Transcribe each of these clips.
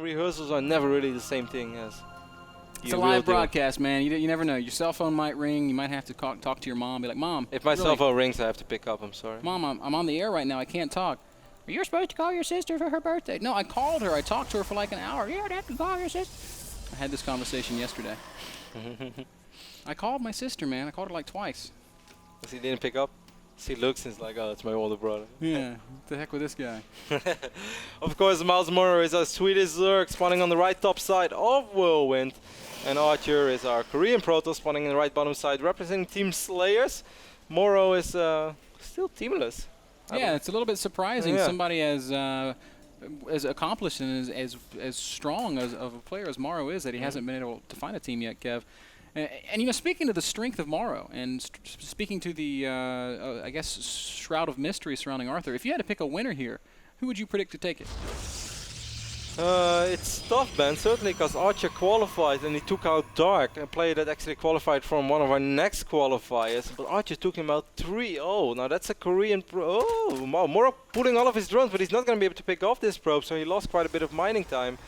rehearsals are never really the same thing as. It's a live broadcast, man. You never know. Your cell phone might ring. You might have to talk to your mom. Be like, Mom. If my cell phone rings, I have to pick up. I'm sorry. Mom, I'm on the air right now. I can't talk. You're supposed to call your sister for her birthday. No, I called her. I talked to her for like an hour. You don't have to call your sister. I had this conversation yesterday. I called my sister, man. I called her like twice. He didn't pick up? He looks and he's like, oh, it's my older brother. Yeah, what the heck with this guy? Of course, Morrow is our Swedish Zerg spawning on the right top side of Whirlwind. And Archer is our Korean Protoss spawning in the right bottom side, representing Team Slayers. Morrow is still teamless. Yeah, it's a little bit surprising. Somebody as accomplished and as strong of a player as Morrow is, that he hasn't been able to find a team yet, Kev. And you know, speaking to the strength of Morrow and speaking to the, I guess, shroud of mystery surrounding Arthur, if you had to pick a winner here, who would you predict to take it? It's tough, Ben, certainly, because Archer qualified and he took out Dark, a player that actually qualified from one of our next qualifiers. But Archer took him out 3-0. Now that's a Korean Morrow pulling all of his drones, but he's not going to be able to pick off this probe, so he lost quite a bit of mining time.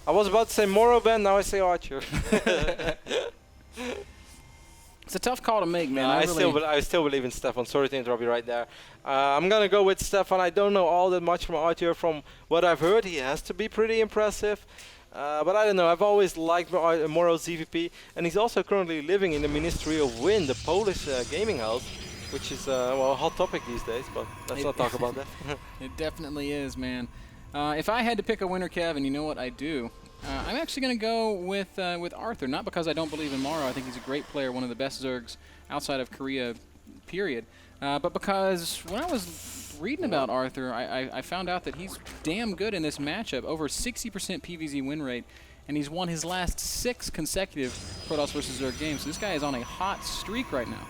I was about to say Morrow, Ben, now I say Archer. It's a tough call to make, man. I still believe in Stefan. Sorry to interrupt you right there. I'm going to go with Stefan. I don't know all that much from Archer. From what I've heard, he has to be pretty impressive. But I don't know. I've always liked Morrow's ZVP. And he's also currently living in the Ministry of Wind, the Polish gaming house, which is well, a hot topic these days. But let's not talk about that. It definitely is, man. If I had to pick a winner, Kev, and you know what I do, I'm actually going to go with Arthur, not because I don't believe in Morrow. I think he's a great player, one of the best Zergs outside of Korea, period. But because when I was reading about Arthur, I found out that he's damn good in this matchup, over 60% PvZ win rate, and he's won his last 6 consecutive Protoss vs. Zerg games. So this guy is on a hot streak right now.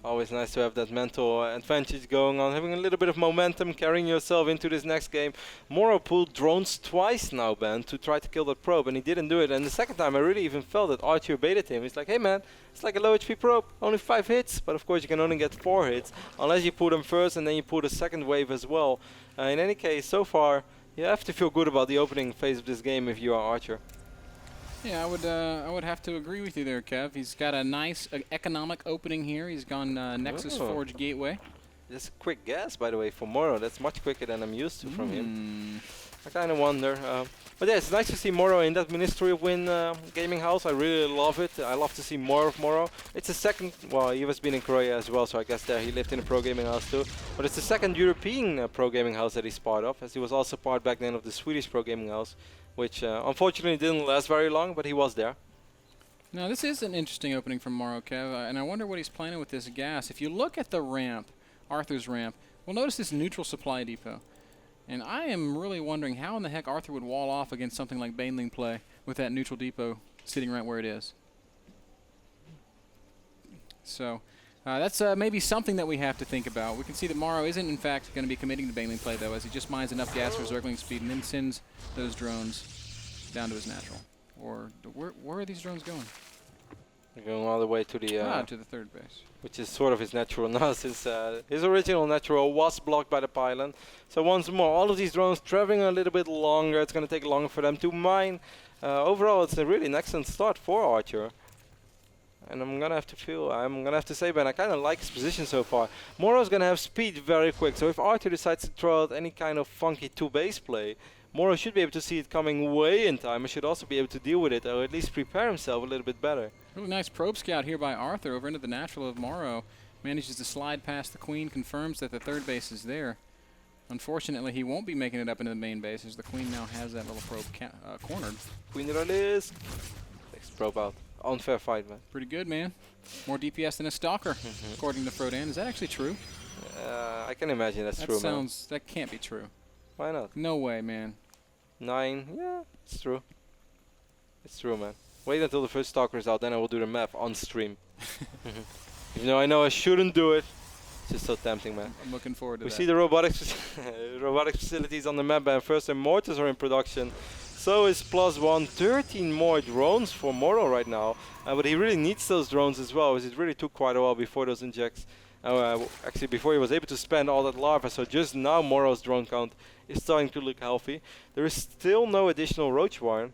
Always nice to have that mental advantage going on, having a little bit of momentum, carrying yourself into this next game. Morrow pulled drones twice now, Ben, to try to kill that probe, and he didn't do it. And the second time, I really even felt that Archer baited him. He's like, hey man, it's like a low HP probe, only 5 hits. But of course, you can only get 4 hits, unless you put them first and then you put a second wave as well. In any case, so far, you have to feel good about the opening phase of this game if you are Archer. Yeah, I would have to agree with you there, Kev. He's got a nice economic opening here. He's gone Nexus Forge Gateway. Just a quick guess, by the way, for Morrow. That's much quicker than I'm used to from him. I kind of wonder. But yeah, it's nice to see Morrow in that Ministry of Wind gaming house. I really love it. I love to see more of Morrow. It's the second, well, he has been in Korea as well, so I guess there he lived in a pro gaming house too. But it's the second European pro gaming house that he's part of, as he was also part back then of the Swedish pro gaming house, which unfortunately didn't last very long, but he was there. Now this is an interesting opening from Morrow, Kev, and I wonder what he's planning with this gas. If you look at the ramp, Arthur's ramp, we'll notice this neutral supply depot. And I am really wondering how in the heck Arthur would wall off against something like Baneling play with that neutral depot sitting right where it is. So that's maybe something that we have to think about. We can see that Morrow isn't in fact going to be committing to Baneling play though, as he just mines enough gas for Zergling speed and then sends those drones down to his natural. Or where are these drones going? They're going all the way to the to the third base, which is sort of his natural now, since his original natural was blocked by the pylon. So once more, all of these drones traveling a little bit longer. It's going to take longer for them to mine. Overall, it's a really an excellent start for Archer. And I'm gonna have to say, Ben, I kind of like his position so far. Morrow's gonna have speed very quick, so if Archer decides to throw out any kind of funky 2-base play, Morrow should be able to see it coming way in time and should also be able to deal with it, or at least prepare himself a little bit better. Really nice probe scout here by Arthur over into the natural of Morrow. Manages to slide past the Queen, confirms that the third base is there. Unfortunately, he won't be making it up into the main base, as the Queen now has that little probe cornered. Queen release. Takes the probe out. Unfair fight, man. Pretty good, man. More DPS than a Stalker, according to Frodan. Is that actually true? I can imagine that's true, man. That can't be true. Why not? No way, man. 9, yeah, it's true. It's true, man. Wait until the first Stalker is out, then I will do the math on stream. Even though I know I shouldn't do it, it's just so tempting, man. I'm looking forward to that. We see the robotics facilities on the map, and first and mortars are in production. So is +1, 13 more drones for Morrow right now. But he really needs those drones as well, because it really took quite a while before those injects Actually, before he was able to spend all that lava, so just now Morrow's drone count is starting to look healthy. There is still no additional Roach Warren.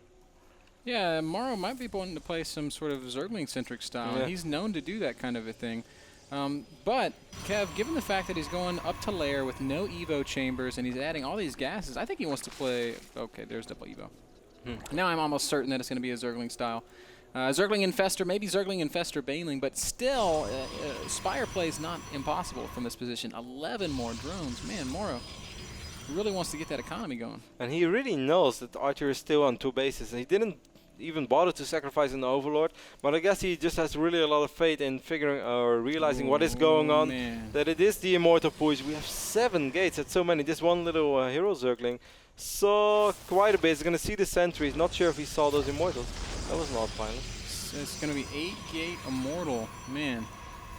Yeah, Morrow might be wanting to play some sort of Zergling-centric style. Yeah. He's known to do that kind of a thing. But, Kev, given the fact that he's going up to lair with no Evo chambers and he's adding all these gases, I think he wants to play... Okay, there's double Evo. Now I'm almost certain that it's going to be a Zergling style. Zergling Infestor, maybe Zergling Infestor Baneling, but still, Spire play is not impossible from this position. 11 more drones. Man, Morrow really wants to get that economy going. And he really knows that Archer is still on 2 bases. And he didn't even bother to sacrifice an Overlord, but I guess he just has really a lot of faith in figuring or realizing what is going on. Man. That it is the Immortal push. We have 7 gates. That's so many. This one little hero Zergling saw quite a bit. He's going to see the sentries. Not sure if he saw those Immortals. That was not final. It's going to be 8-gate Immortal. Man.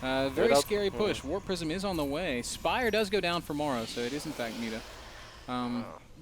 Very Without scary push. Warp Prism is on the way. Spire does go down for Morrow, so it is in fact Muta.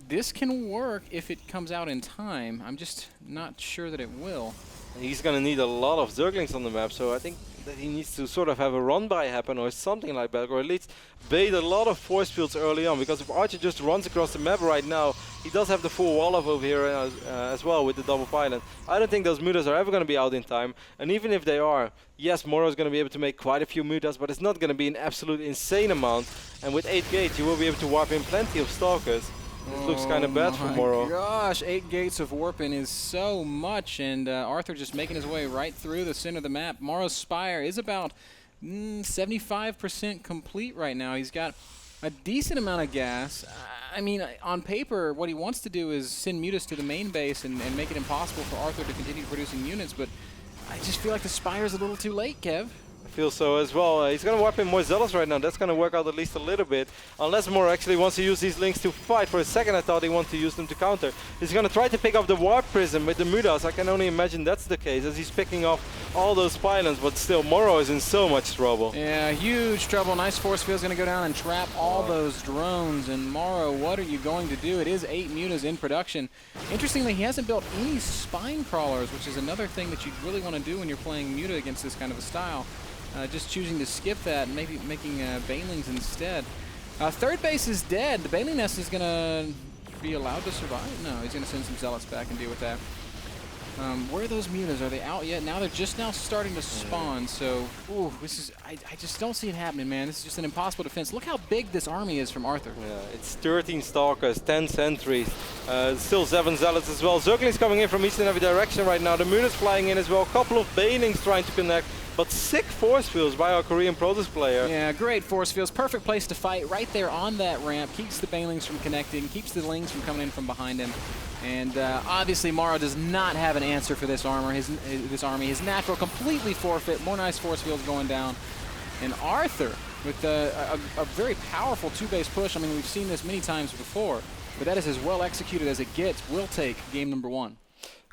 This can work if it comes out in time. I'm just not sure that it will. He's going to need a lot of Zerglings on the map, so I think that he needs to sort of have a run-by happen or something like that, or at least bait a lot of force fields early on, because if Archer just runs across the map right now, he does have the full wall of over here as well with the double pylon. I don't think those mutas are ever going to be out in time, and even if they are, yes, Morrow is going to be able to make quite a few mutas, but it's not going to be an absolute insane amount, and with 8 gates you will be able to warp in plenty of Stalkers. This looks kind of bad for Morrow. Gosh, 8 gates of warping is so much, and Arthur just making his way right through the center of the map. Morrow's Spire is about 75% complete right now. He's got a decent amount of gas. I mean, on paper, what he wants to do is send Mutas to the main base and make it impossible for Arthur to continue producing units, but I just feel like the Spire's a little too late, Kev. I feel so as well. He's going to warp in more Zealots right now. That's going to work out at least a little bit. Unless Morrow actually wants to use these links to fight. For a second I thought he wanted to use them to counter. He's going to try to pick up the Warp Prism with the Mutas. I can only imagine that's the case as he's picking off all those pylons. But still, Morrow is in so much trouble. Yeah, huge trouble. Nice force field's going to go down and trap all those drones. And Morrow, what are you going to do? It is 8 Mutas in production. Interestingly, he hasn't built any Spine Crawlers, which is another thing that you really want to do when you're playing Muta against this kind of a style. Just choosing to skip that and maybe making Banelings instead. Third base is dead. The Baneling nest is going to be allowed to survive? No, he's going to send some Zealots back and deal with that. Where are those Mutas? Are they out yet? Now they're just now starting to spawn, so ooh, this is I just don't see it happening, man. This is just an impossible defense. Look how big this army is from Arthur. Yeah, it's 13 Stalkers, 10 Sentries, still 7 Zealots as well. Zerglings coming in from each and every direction right now. The Mutas flying in as well. A couple of Banelings trying to connect. But sick force fields by our Korean Protoss player. Yeah, great force fields. Perfect place to fight right there on that ramp. Keeps the Banelings from connecting, keeps the Lings from coming in from behind him. And obviously Morrow does not have an answer for this armor. This army. His natural completely forfeit. More nice force fields going down. And Arthur with a very powerful 2-base push. I mean, we've seen this many times before, but that is as well executed as it gets. Will take game number 1.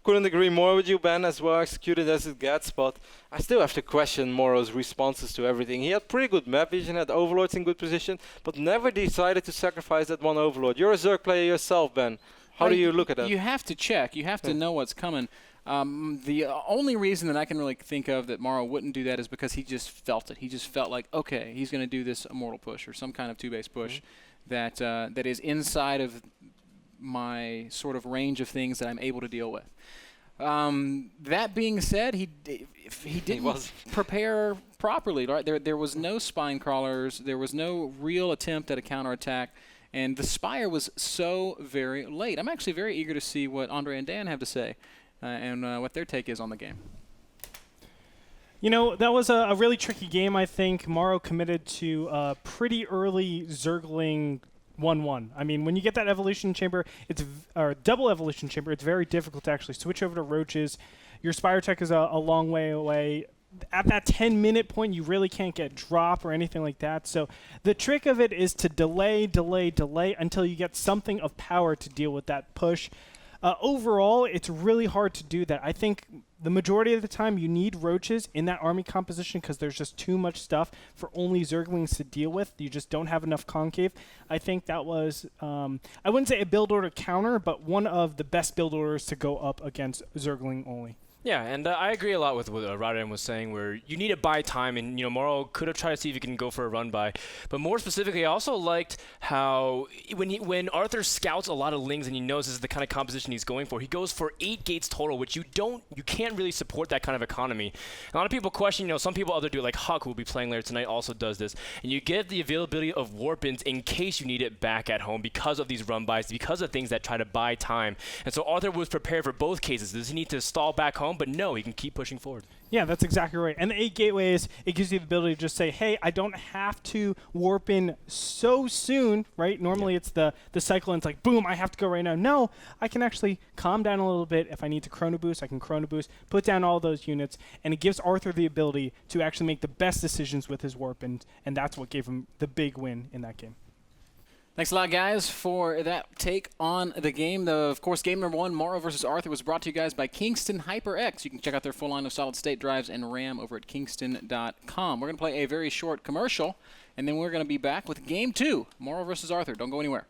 Couldn't agree more with you, Ben, as well executed as it gets, but I still have to question Morrow's responses to everything. He had pretty good map vision, had Overlords in good position, but never decided to sacrifice that one Overlord. You're a Zerg player yourself, Ben. How do you look at that? You have to check. You have to know what's coming. The only reason that I can really think of that Morrow wouldn't do that is because he just felt it. He just felt like, okay, he's going to do this Immortal push or some kind of 2-base push that is inside of my sort of range of things that I'm able to deal with. That being said, he didn't prepare properly. Right? There was no Spine Crawlers. There was no real attempt at a counterattack. And the Spire was so very late. I'm actually very eager to see what Andre and Dan have to say and what their take is on the game. You know, that was a really tricky game, I think. Morrow committed to a pretty early Zergling 1-1. I mean, when you get that evolution chamber, or double evolution chamber, it's very difficult to actually switch over to roaches. Your Spire Tech is a long way away. At that 10-minute point, you really can't get drop or anything like that. So the trick of it is to delay until you get something of power to deal with that push. Overall, it's really hard to do that. I think the majority of the time you need roaches in that army composition because there's just too much stuff for only Zerglings to deal with. You just don't have enough concave. I think that was, I wouldn't say a build order counter, but one of the best build orders to go up against Zergling only. Yeah, and I agree a lot with what Rotterdam was saying, where you need to buy time, and Morrow could have tried to see if he can go for a run by. But more specifically, I also liked how when Arthur scouts a lot of Lings and he knows this is the kind of composition he's going for, he goes for 8 gates total, which you can't really support that kind of economy. A lot of people question, some people other do it, like Huck, who will be playing later tonight, also does this, and you get the availability of warp-ins in case you need it back at home because of these run bys, because of things that try to buy time. And so Arthur was prepared for both cases. Does he need to stall back home? But no, he can keep pushing forward. Yeah, that's exactly right. And the 8 gateways, it gives you the ability to just say, hey, I don't have to warp in so soon, right? Normally it's the cycle and it's like, boom, I have to go right now. No, I can actually calm down a little bit. If I need to chrono boost, I can chrono boost, put down all those units, and it gives Arthur the ability to actually make the best decisions with his warp, and that's what gave him the big win in that game. Thanks a lot, guys, for that take on the game. Of course, game number 1, Morrow versus Arthur, was brought to you guys by Kingston HyperX. You can check out their full line of solid-state drives and RAM over at kingston.com. We're going to play a very short commercial, and then we're going to be back with game 2, Morrow versus Arthur. Don't go anywhere.